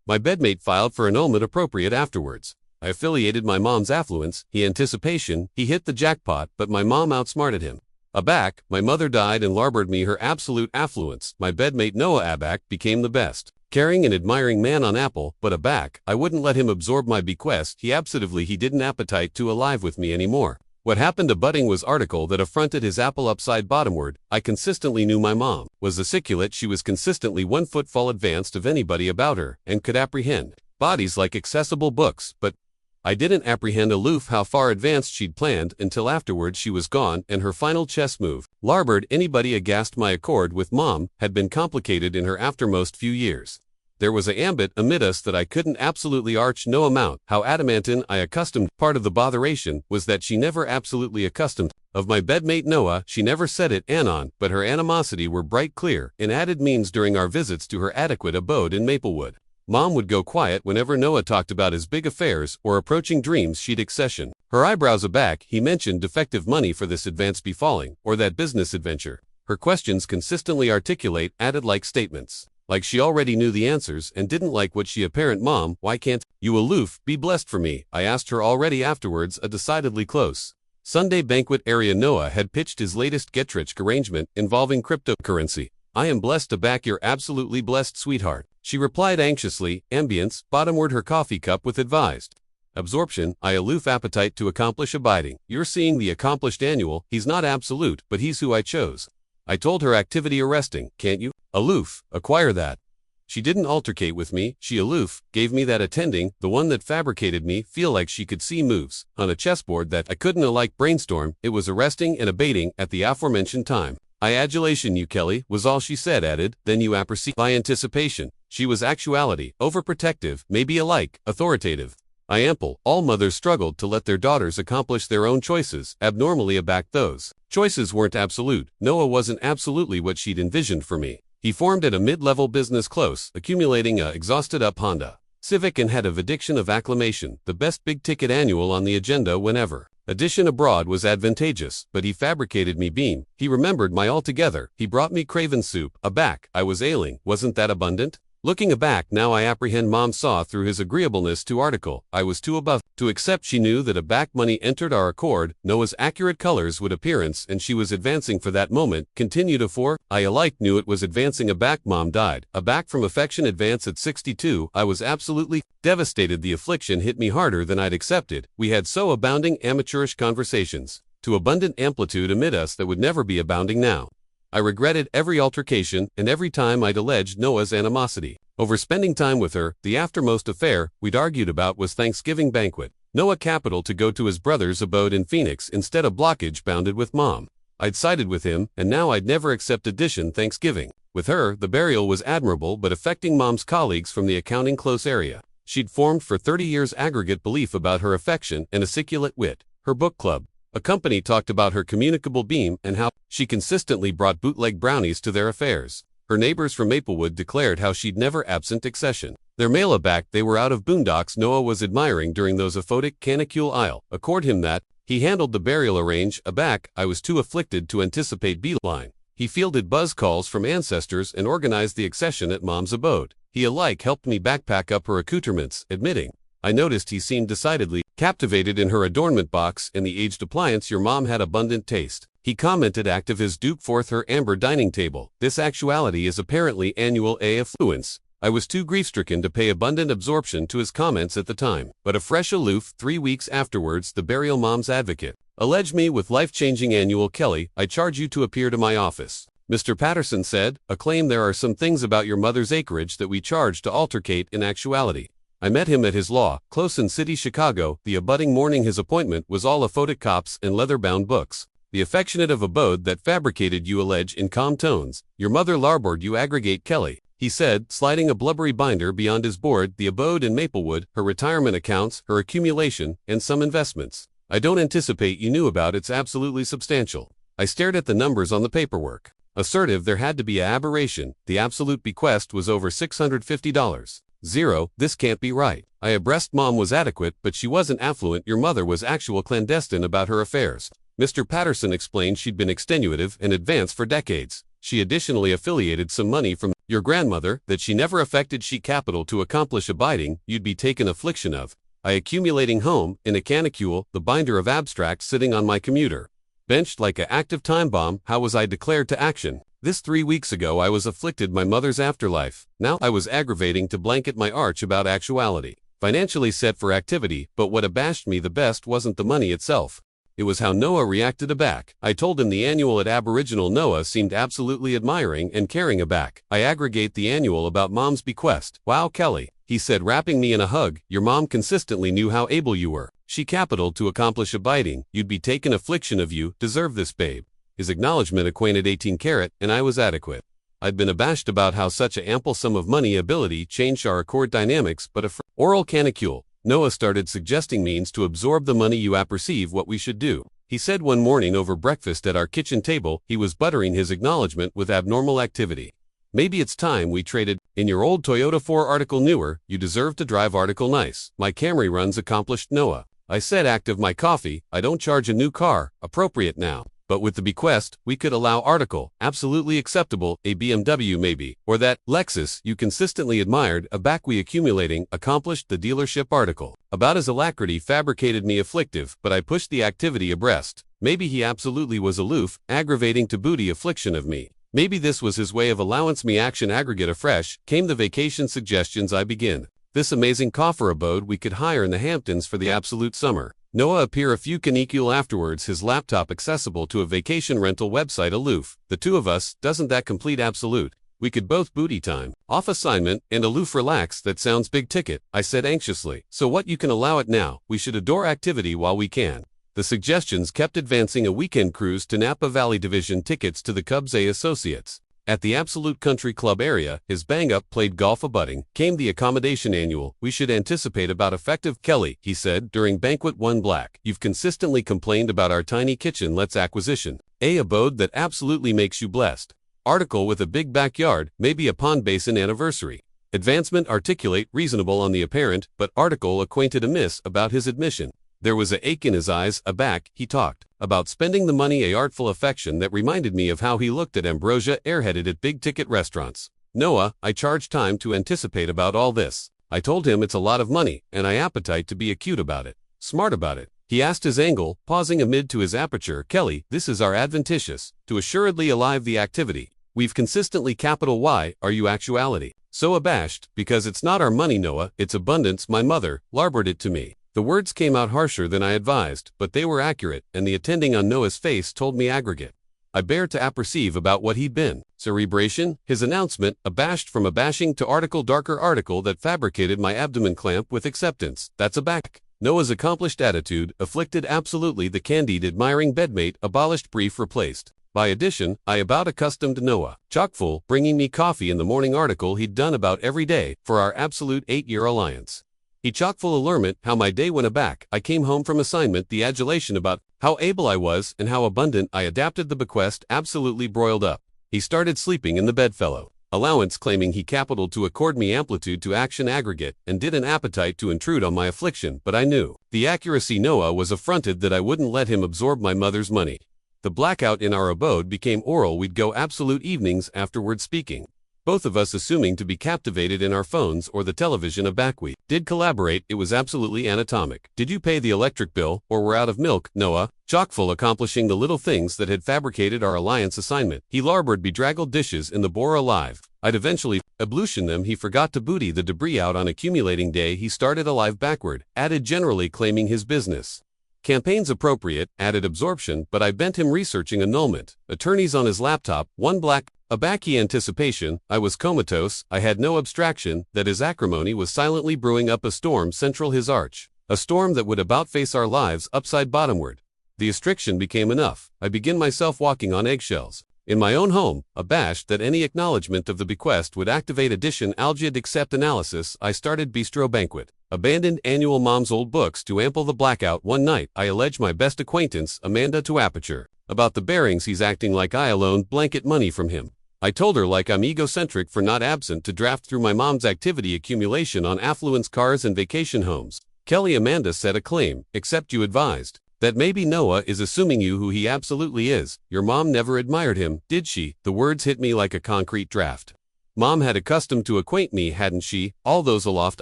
My bedmate filed for annulment appropriate afterwards. I affiliated my mom's affluence, he anticipation, he hit the jackpot, but my mom outsmarted him. Aback, my mother died and larboard me her absolute affluence. My bedmate Noah Aback became the best. Caring and admiring man on Apple, but aback, I wouldn't let him absorb my bequest. He didn't appetite to alive with me anymore. What happened to Budding was article that affronted his apple upside bottomward. I consistently knew my mom was aciculate. She was consistently 1 footfall advanced of anybody about her, and could apprehend bodies like accessible books, but I didn't apprehend aloof how far advanced she'd planned until afterwards she was gone and her final chess move, larboard anybody aghast. My accord with mom had been complicated in her aftermost few years. There was a ambit amid us that I couldn't absolutely arch no amount, how adamantine I accustomed. Part of the botheration was that she never absolutely accustomed. Of my bedmate Noah, she never said it anon, but her animosity were bright clear, in added means during our visits to her adequate abode in Maplewood. Mom would go quiet whenever Noah talked about his big affairs or approaching dreams she'd accession. Her eyebrows aback, he mentioned defective money for this advance befalling, or that business adventure. Her questions consistently articulate added-like statements. Like she already knew the answers and didn't like what she apparent. Mom, why can't you aloof be blessed for me? I asked her already afterwards, a decidedly close Sunday banquet area. Noah had pitched his latest get-rich arrangement involving cryptocurrency. I am blessed to back your absolutely blessed sweetheart, she replied anxiously. Ambience, bottomward her coffee cup with advised absorption. I aloof appetite to accomplish abiding. You're seeing the accomplished annual, he's not absolute, but he's who I chose. I told her activity arresting, can't you? Aloof, acquire that. She didn't altercate with me, she aloof, gave me that attending, the one that fabricated me feel like she could see moves on a chessboard that I couldn't alike brainstorm. It was arresting and abating at the aforementioned time. I adulation you, Kelly, was all she said. Added, then you apperceive by anticipation. She was actuality, overprotective, maybe alike, authoritative. I ample, all mothers struggled to let their daughters accomplish their own choices, abnormally aback those choices weren't absolute. Noah wasn't absolutely what she'd envisioned for me. He formed at a mid-level business close, accumulating a exhausted-up Honda Civic and had a addiction of acclamation, the best big-ticket annual on the agenda whenever addition abroad was advantageous, but he fabricated me beam. He remembered my altogether. He brought me craven soup. Aback, I was ailing. Wasn't that abundant? Looking aback now I apprehend mom saw through his agreeableness to article. I was too above to accept. She knew that aback money entered our accord, Noah's accurate colors would appearance, and she was advancing for that moment. Continued afore, I alike knew it was advancing. Aback mom died. Aback from affection advance at 62. I was absolutely devastated. The affliction hit me harder than I'd accepted. We had so abounding amateurish conversations, to abundant amplitude amid us that would never be abounding now. I regretted every altercation, and every time I'd alleged Noah's animosity over spending time with her. The aftermost affair we'd argued about was Thanksgiving banquet. Noah capital to go to his brother's abode in Phoenix instead of blockage bounded with mom. I'd sided with him, and now I'd never accept addition Thanksgiving. With her, the burial was admirable but affecting mom's colleagues from the accounting close area. She'd formed for 30 years aggregate belief about her affection and aciculate wit. Her book club. A company talked about her communicable beam and how she consistently brought bootleg brownies to their affairs. Her neighbors from Maplewood declared how she'd never absent accession. Their mail aback they were out of boondocks Noah was admiring during those aphotic canicule isle. Accord him that. He handled the burial arrange. Aback, I was too afflicted to anticipate beeline. He fielded buzz calls from ancestors and organized the accession at mom's abode. He alike helped me backpack up her accoutrements, admitting I noticed he seemed decidedly captivated in her adornment box and the aged appliance. Your mom had abundant taste. He commented active his duke forth her amber dining table. This actuality is apparently annual a affluence. I was too grief-stricken to pay abundant absorption to his comments at the time, but a fresh aloof 3 weeks afterwards. The burial mom's advocate alleged me with life-changing annual. Kelly, I charge you to appear to my office. Mr. Patterson said, acclaim there are some things about your mother's acreage that we charge to altercate in actuality. I met him at his law, close in city Chicago. The abutting morning his appointment was all aphotic cops and leather-bound books. The affectionate of abode that fabricated you allege in calm tones. Your mother larboard you aggregate. Kelly, he said, sliding a blubbery binder beyond his board. The abode in Maplewood, her retirement accounts, her accumulation, and some investments. I don't anticipate you knew about. It's absolutely substantial. I stared at the numbers on the paperwork. Assertive there had to be a aberration. The absolute bequest was over $650. Zero, this can't be right. I abreast mom was adequate, but she wasn't affluent. Your mother was actual clandestine about her affairs. Mr. Patterson explained she'd been extenuative and advanced for decades. She additionally affiliated some money from your grandmother that she never affected she capital to accomplish abiding, you'd be taken affliction of. I accumulating home, in a canicule, the binder of abstracts sitting on my commuter. Benched like a active time bomb, how was I declared to action? This 3 weeks ago I was afflicted my mother's afterlife. Now I was aggravating to blanket my arch about actuality. Financially set for activity, but what abashed me the best wasn't the money itself. It was how Noah reacted aback. I told him the annual at Aboriginal Noah seemed absolutely admiring and caring aback. I aggregate the annual about mom's bequest. Wow, Kelly, he said, wrapping me in a hug, your mom consistently knew how able you were. She capital to accomplish abiding, you'd be taken affliction of you, deserve this babe. His acknowledgement acquainted 18 carat, and I was adequate. I'd been abashed about how such a ample sum of money ability changed our accord dynamics, but oral canicule. Noah started suggesting means to absorb the money you apperceive what we should do. He said one morning over breakfast at our kitchen table, he was buttering his acknowledgement with abnormal activity. Maybe it's time we traded. In your old Toyota 4 article newer, you deserve to drive article nice. My Camry runs accomplished Noah. I said active my coffee, I don't charge a new car, appropriate now. But with the bequest, we could allow article, absolutely acceptable, a BMW maybe, or that Lexus you consistently admired, a back we accumulating, accomplished the dealership article. About his alacrity fabricated me afflictive, but I pushed the activity abreast. Maybe he absolutely was aloof, aggravating to booty affliction of me. Maybe this was his way of allowance me action aggregate afresh, came the vacation suggestions I begin. This amazing coffer abode we could hire in the Hamptons for the absolute summer. Noah appear a few canicule afterwards, his laptop accessible to a vacation rental website aloof. The two of us, doesn't that complete absolute? We could both booty time, off assignment, and aloof relax, that sounds big ticket, I said anxiously. So what you can allow it now, we should adore activity while we can. The suggestions kept advancing a weekend cruise to Napa Valley Division tickets to the Cubs A Associates. At the Absolute Country Club area, his bang-up played golf abutting, came the accommodation annual, we should anticipate about effective. Kelly, he said, during banquet 1 black, you've consistently complained about our tiny kitchen, let's acquisition. A abode that absolutely makes you blessed. Article with a big backyard, maybe a pond basin anniversary. Advancement articulate, reasonable on the apparent, but article acquainted amiss about his admission. There was a ache in his eyes, aback, he talked about spending the money, a artful affection that reminded me of how he looked at ambrosia airheaded at big-ticket restaurants. Noah, I charge time to anticipate about all this. I told him it's a lot of money, and I appetite to be acute about it, smart about it. He asked his angle, pausing amid to his aperture, Kelly, this is our adventitious, to assuredly alive the activity. We've consistently capital Y, are you actuality? So abashed, because it's not our money Noah, it's abundance, my mother, larboard it to me. The words came out harsher than I advised, but they were accurate, and the attending on Noah's face told me aggregate. I bear to apperceive about what he'd been. Cerebration, his announcement, abashed from abashing to article darker article that fabricated my abdomen clamp with acceptance. That's aback. Noah's accomplished attitude, afflicted absolutely the candid admiring bedmate, abolished brief replaced. By addition, I about accustomed Noah, chockfull, bringing me coffee in the morning article he'd done about every day, for our absolute 8-year alliance. He chock-full allurement, how my day went aback. I came home from assignment, the adulation about how able I was and how abundant I adapted the bequest absolutely broiled up. He started sleeping in the bedfellow. Allowance claiming he capital to accord me amplitude to action aggregate and did an appetite to intrude on my affliction, but I knew. The accuracy Noah was affronted that I wouldn't let him absorb my mother's money. The blackout in our abode became oral, we'd go absolute evenings afterward speaking. Both of us assuming to be captivated in our phones or the television aback. We did collaborate, it was absolutely anatomic. Did you pay the electric bill, or were out of milk, Noah? Chockfull accomplishing the little things that had fabricated our alliance assignment. He larboard bedraggled dishes in the bore alive. I'd eventually ablution them, he forgot to booty the debris out on accumulating day, he started alive backward, added generally claiming his business. Campaigns appropriate, added absorption, but I bent him researching annulment. Attorneys on his laptop, 1 black. Abacky anticipation, I was comatose, I had no abstraction, that his acrimony was silently brewing up a storm central his arch. A storm that would about face our lives upside bottomward. The restriction became enough. I begin myself walking on eggshells. In my own home, abashed that any acknowledgement of the bequest would activate addition algid accept analysis, I started bistro banquet. Abandoned annual mom's old books to ample the blackout one night. I allege my best acquaintance, Amanda to aperture. About the bearings he's acting like I alone blanket money from him. I told her like I'm egocentric for not absent to draft through my mom's activity accumulation on affluence cars and vacation homes. Kelly Amanda said a claim, except you advised. That maybe Noah is assuming you who he absolutely is. Your mom never admired him, did she? The words hit me like a concrete draft. Mom had accustomed to acquaint me, hadn't she? All those aloft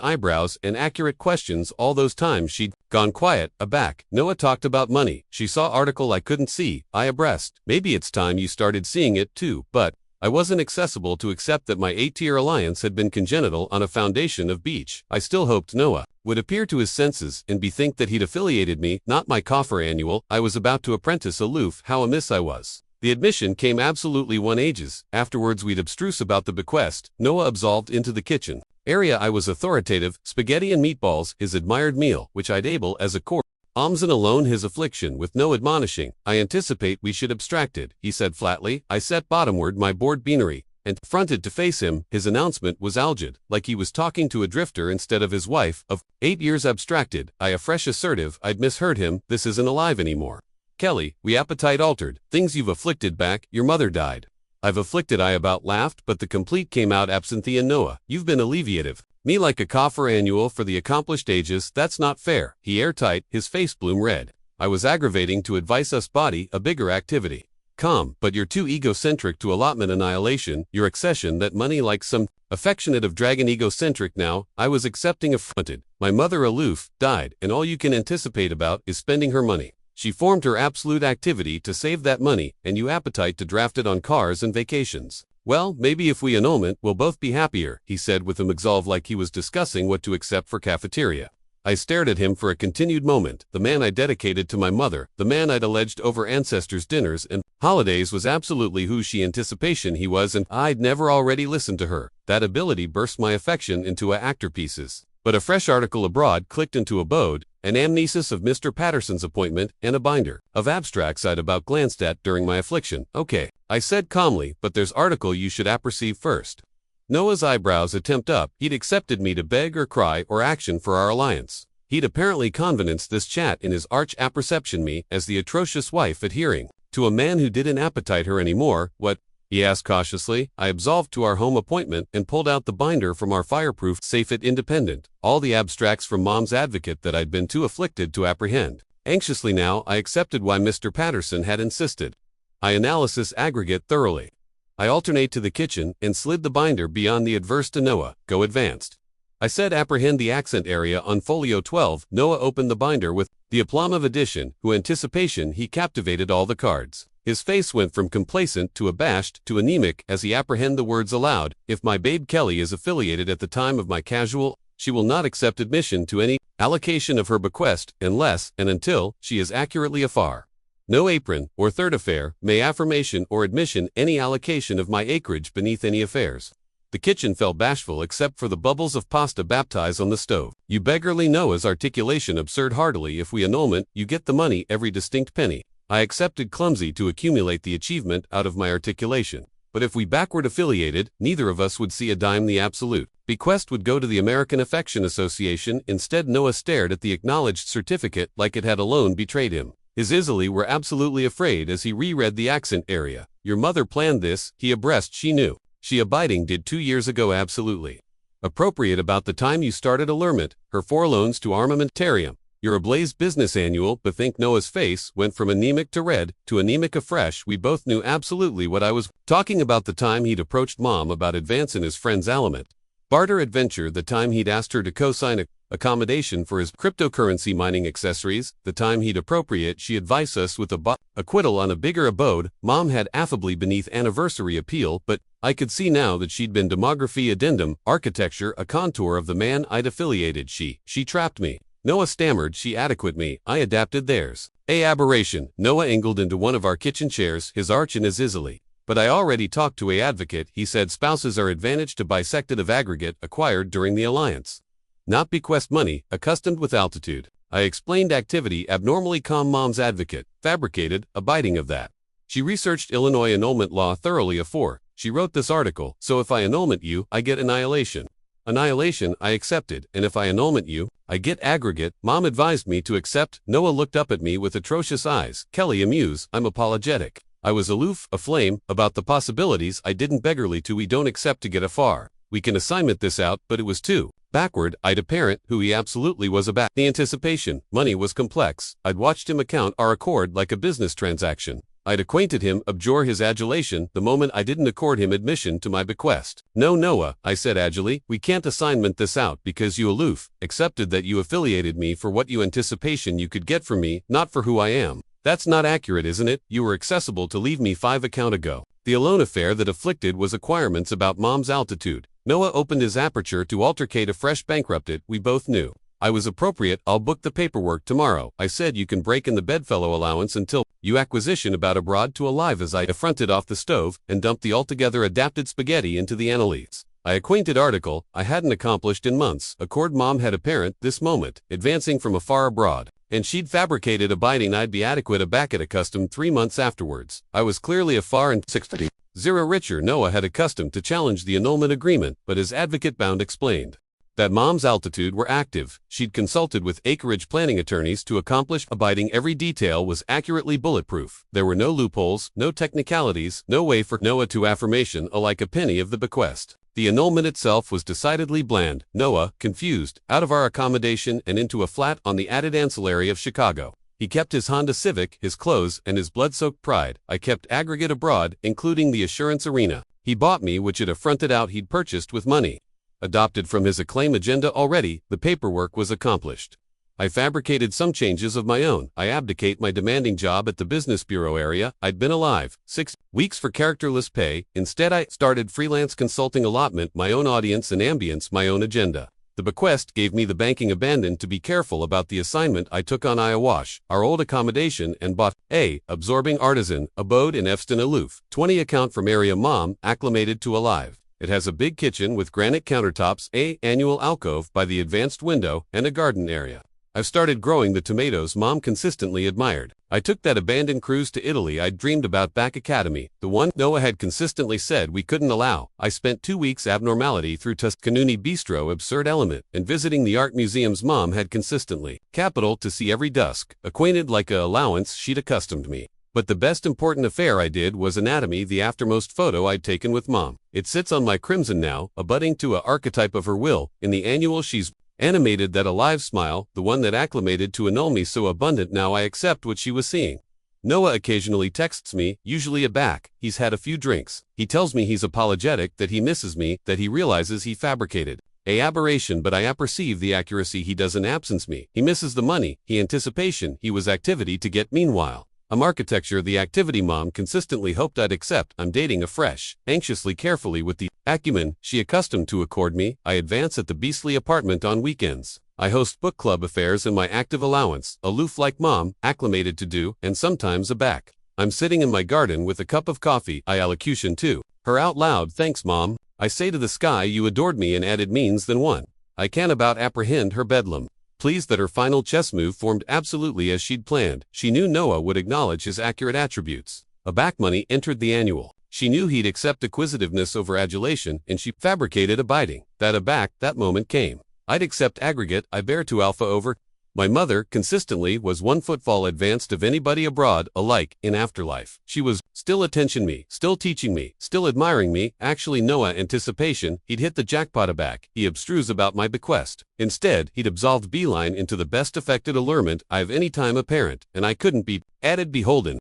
eyebrows and accurate questions, all those times she'd gone quiet, aback. Noah talked about money. She saw article I couldn't see, I abreast. Maybe it's time you started seeing it too, but I wasn't accessible to accept that my 8-tier alliance had been congenital on a foundation of beach. I still hoped Noah would appear to his senses and bethink that he'd affiliated me, not my coffer annual. I was about to apprentice aloof, how amiss I was. The admission came absolutely one ages. Afterwards we'd abstruse about the bequest. Noah absolved into the kitchen area. I was authoritative, spaghetti and meatballs, his admired meal, which I'd able as a core. Alms and alone his affliction, with no admonishing. I anticipate we should abstracted, he said flatly. I set bottomward my bored beanery, and fronted to face him. His announcement was algid, like he was talking to a drifter instead of his wife, of 8 years abstracted. I afresh assertive, I'd misheard him, this isn't alive anymore. Kelly, we appetite altered, things you've afflicted back, your mother died. I've afflicted I about laughed, but the complete came out absenthe in Noah. You've been alleviative. Me like a coffer annual for the accomplished ages, that's not fair. He airtight, his face bloom red. I was aggravating to advise us body, a bigger activity. Calm, but you're too egocentric to allotment annihilation, your accession that money like some affectionate of dragon egocentric now, I was accepting affronted. My mother aloof, died, and all you can anticipate about is spending her money. She formed her absolute activity to save that money, and you appetite to draft it on cars and vacations. Well, maybe if we annulment, we'll both be happier, he said with him absolve like he was discussing what to accept for cafeteria. I stared at him for a continued moment. The man I dedicated to my mother, the man I'd alleged over ancestors' dinners and holidays was absolutely who she anticipation he was, and I'd never already listened to her. That ability burst my affection into actor pieces. But a fresh article abroad clicked into abode, an amnesis of Mr. Patterson's appointment, and a binder of abstracts I'd about glanced at during my affliction. Okay, I said calmly, but there's article you should apperceive first. Noah's eyebrows attempt up. He'd accepted me to beg or cry or action for our alliance. He'd apparently convenanced this chat in his arch apperception me as the atrocious wife adhering to a man who didn't appetite her anymore. What? He asked cautiously. I absolved to our home appointment and pulled out the binder from our fireproof safe at Independent. All the abstracts from Mom's advocate that I'd been too afflicted to apprehend. Anxiously now I accepted why Mr. Patterson had insisted. I analysis aggregate thoroughly. I alternate to the kitchen and slid the binder beyond the adverse to Noah. Go advanced. I said apprehend the accent area on folio 12. Noah opened the binder with the aplomb of addition, who anticipation he captivated all the cards. His face went from complacent to abashed to anemic as he apprehended the words aloud. If my babe Kelly is affiliated at the time of my casual, she will not accept admission to any allocation of her bequest unless and until she is accurately afar. No apron or third affair may affirmation or admission any allocation of my acreage beneath any affairs. The kitchen felt bashful except for the bubbles of pasta baptized on the stove. You beggarly Noah's articulation absurd heartily. If we annulment, you get the money, every distinct penny. I accepted clumsy to accumulate the achievement out of my articulation. But if we backward affiliated, neither of us would see a dime. The absolute bequest would go to the American Affection Association. Instead, Noah stared at the acknowledged certificate like it had alone betrayed him. His Isley were absolutely afraid as he reread the accent area. Your mother planned this, he abreast she knew. She abiding did 2 years ago absolutely. Appropriate about the time you started allurement, her 4 loans to armamentarium. Your ablaze business annual. Bethink Noah's face went from anemic to red, to anemic afresh. We both knew absolutely what I was talking about. The time he'd approached Mom about advancing his friend's aliment. Barter adventure. The time he'd asked her to co-sign accommodation for his cryptocurrency mining accessories. The time he'd appropriate she advised us with a acquittal on a bigger abode. Mom had affably beneath anniversary appeal, but I could see now that she'd been demography addendum, architecture, a contour of the man I'd affiliated. She trapped me. Noah stammered she adequate me, I adapted theirs. A aberration. Noah angled into one of our kitchen chairs, his arch in his Isley. But I already talked to a advocate. He said spouses are advantaged to bisected of aggregate acquired during the alliance. Not bequest money, accustomed with altitude. I explained activity abnormally calm. Mom's advocate, fabricated, abiding of that. She researched Illinois annulment law thoroughly afore. She wrote this article, so if I annulment you, I get annihilation. Annihilation I accepted, and if I annulment you, I get aggregate. Mom advised me to accept. Noah looked up at me with atrocious eyes. Kelly amuse, I'm apologetic. I was aloof, aflame, about the possibilities. I didn't beggarly to we don't accept to get afar. We can assignment this out, but it was too Backward, I'd a parent who he absolutely was a back. The anticipation, money was complex. I'd watched him account our accord like a business transaction. I'd acquainted him, abjure his adulation, the moment I didn't accord him admission to my bequest. No, Noah, I said agilely, we can't assignment this out because you aloof, accepted that you affiliated me for what you anticipation you could get from me, not for who I am. That's not accurate, isn't it? You were accessible to leave me 5 account ago. The alone affair that afflicted was acquirements about mom's altitude. Noah opened his aperture to altercate afresh bankrupted, we both knew. I was appropriate, I'll book the paperwork tomorrow. I said you can break in the bedfellow allowance until you acquisition about abroad to alive as I affronted off the stove and dumped the altogether adapted spaghetti into the annales. I acquainted article, I hadn't accomplished in months. Accord mom had a parent, this moment, advancing from afar abroad. And she'd fabricated a biting I'd be adequate aback at accustomed 3 months afterwards. I was clearly afar and 60. Zero richer Noah had accustomed to challenge the annulment agreement, but his advocate bound explained that mom's altitude were active. She'd consulted with acreage planning attorneys to accomplish abiding every detail was accurately bulletproof. There were no loopholes, no technicalities, no way for Noah to affirmation alike a penny of the bequest. The annulment itself was decidedly bland. Noah, confused, out of our accommodation and into a flat on the added ancillary of Chicago. He kept his Honda Civic, his clothes, and his blood-soaked pride. I kept aggregate abroad, including the assurance arena. He bought me which it affronted out he'd purchased with money. Adopted from his acclaim agenda already, the paperwork was accomplished. I fabricated some changes of my own. I abdicate my demanding job at the business bureau area. I'd been alive 6 weeks for characterless pay. Instead I started freelance consulting allotment, my own audience and ambience, my own agenda. The bequest gave me the banking abandon to be careful about the assignment I took on Iowash, our old accommodation, and bought a absorbing artisan, abode in Efston aloof. 20 account from area mom, acclimated to alive. It has a big kitchen with granite countertops, a annual alcove by the advanced window, and a garden area. I've started growing the tomatoes mom consistently admired. I took that abandoned cruise to Italy I'd dreamed about back academy, the one Noah had consistently said we couldn't allow. I spent 2 weeks abnormality through Tuscanini Bistro absurd element, and visiting the art museums mom had consistently. Capital to see every dusk, acquainted like a allowance she'd accustomed me. But the best important affair I did was anatomy, the aftermost photo I'd taken with mom. It sits on my crimson now, abutting to a archetype of her will. In the annual she's animated that alive smile, the one that acclimated to annul me so abundant now I accept what she was seeing. Noah occasionally texts me, usually aback. He's had a few drinks. He tells me he's apologetic, that he misses me, that he realizes he fabricated a aberration, but I apperceive the accuracy he doesn't absence me. He misses the money, he anticipation, he was activity to get meanwhile. I'm architecture, the activity mom consistently hoped I'd accept. I'm dating afresh, anxiously carefully with the acumen she accustomed to accord me. I advance at the beastly apartment on weekends. I host book club affairs in my active allowance, aloof like mom, acclimated to do, and sometimes aback. I'm sitting in my garden with a cup of coffee, I allocution too. Her out loud, thanks mom. I say to the sky you adored me in added means than one. I can about apprehend her bedlam. Pleased that her final chess move formed absolutely as she'd planned. She knew Noah would acknowledge his accurate attributes. A back money entered the annual. She knew he'd accept acquisitiveness over adulation, and she fabricated a biting. That aback, that moment came. I'd accept aggregate, I bear to alpha over. My mother, consistently, was 1 footfall advanced of anybody abroad, alike, in afterlife. She was still attention me, still teaching me, still admiring me. Actually Noah anticipation, he'd hit the jackpot aback. He abstruse about my bequest. Instead, he'd absolved beeline into the best affected allurement I've any time apparent, and I couldn't be added beholden.